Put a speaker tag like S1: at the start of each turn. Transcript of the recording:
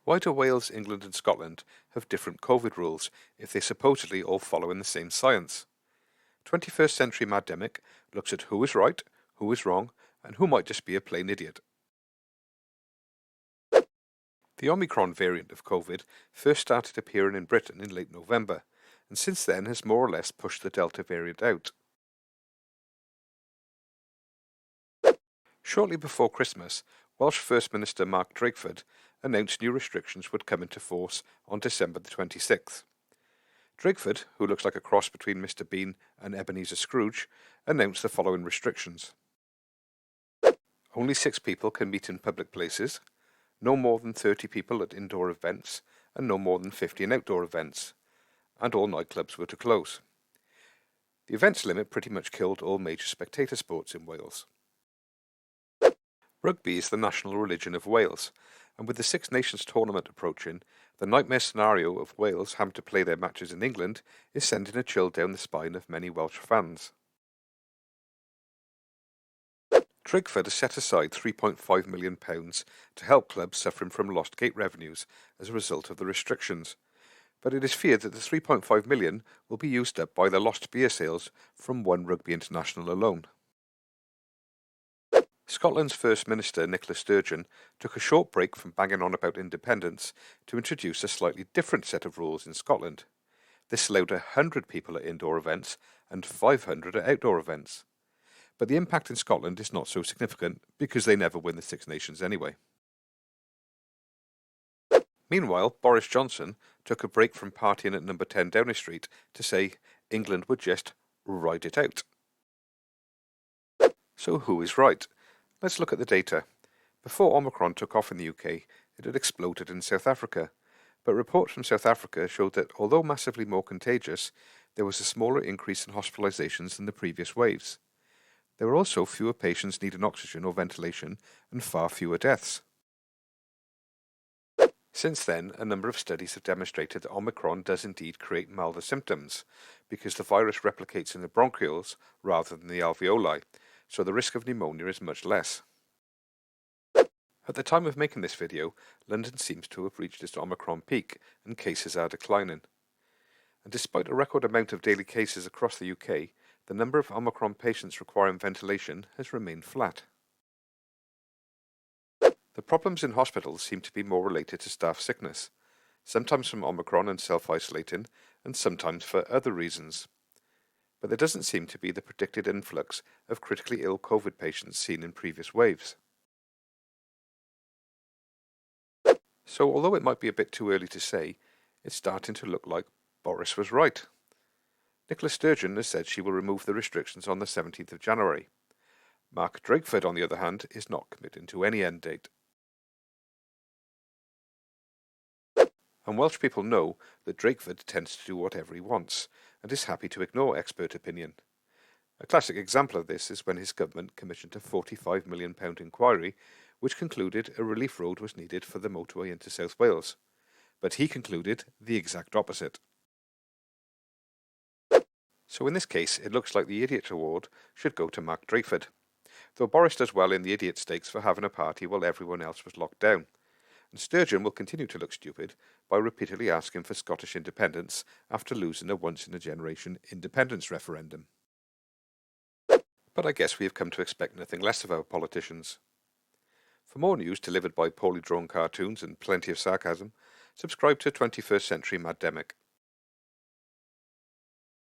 S1: Why do Wales, England and Scotland have different COVID rules if they supposedly all follow in the same science? 21st Century Maddemic looks at who is right, who is wrong, and who might just be a plain idiot. The Omicron variant of COVID first started appearing in Britain in late November, and since then has more or less pushed the Delta variant out. Shortly before Christmas, Welsh First Minister Mark Drakeford announced new restrictions would come into force on December the 26th. Drakeford, who looks like a cross between Mr. Bean and Ebenezer Scrooge, announced the following restrictions. Only 6 people can meet in public places, no more than 30 people at indoor events, and no more than 50 in outdoor events, and all nightclubs were to close. The events limit pretty much killed all major spectator sports in Wales. Rugby is the national religion of Wales, and with the Six Nations tournament approaching, the nightmare scenario of Wales having to play their matches in England is sending a chill down the spine of many Welsh fans. Drakeford has set aside £3.5 million to help clubs suffering from lost gate revenues as a result of the restrictions, but it is feared that the £3.5 million will be used up by the lost beer sales from one rugby international alone. Scotland's First Minister Nicola Sturgeon took a short break from banging on about independence to introduce a slightly different set of rules in Scotland. This allowed 100 people at indoor events and 500 at outdoor events. But the impact in Scotland is not so significant because they never win the Six Nations anyway. Meanwhile, Boris Johnson took a break from partying at number 10 Downing Street to say England would just ride it out. So who is right? Let's look at the data. Before Omicron took off in the UK, it had exploded in South Africa, but reports from South Africa showed that although massively more contagious, there was a smaller increase in hospitalisations than the previous waves. There were also fewer patients needing oxygen or ventilation and far fewer deaths. Since then, a number of studies have demonstrated that Omicron does indeed create milder symptoms, because the virus replicates in the bronchioles rather than the alveoli, so the risk of pneumonia is much less. At the time of making this video, London seems to have reached its Omicron peak and cases are declining. And despite a record amount of daily cases across the UK, the number of Omicron patients requiring ventilation has remained flat. The problems in hospitals seem to be more related to staff sickness, sometimes from Omicron and self-isolating, and sometimes for other reasons. But there doesn't seem to be the predicted influx of critically ill COVID patients seen in previous waves. So although it might be a bit too early to say, it's starting to look like Boris was right. Nicola Sturgeon has said she will remove the restrictions on the 17th of January. Mark Drakeford, on the other hand, is not committing to any end date. And Welsh people know that Drakeford tends to do whatever he wants, and is happy to ignore expert opinion. A classic example of this is when his government commissioned a £45 million inquiry which concluded a relief road was needed for the motorway into South Wales. But he concluded the exact opposite. So in this case, it looks like the Idiot Award should go to Mark Drakeford, though Boris does well in the Idiot Stakes for having a party while everyone else was locked down. And Sturgeon will continue to look stupid by repeatedly asking for Scottish independence after losing a once-in-a-generation independence referendum. But I guess we have come to expect nothing less of our politicians. For more news delivered by poorly drawn cartoons and plenty of sarcasm, subscribe to 21st Century Maddemic.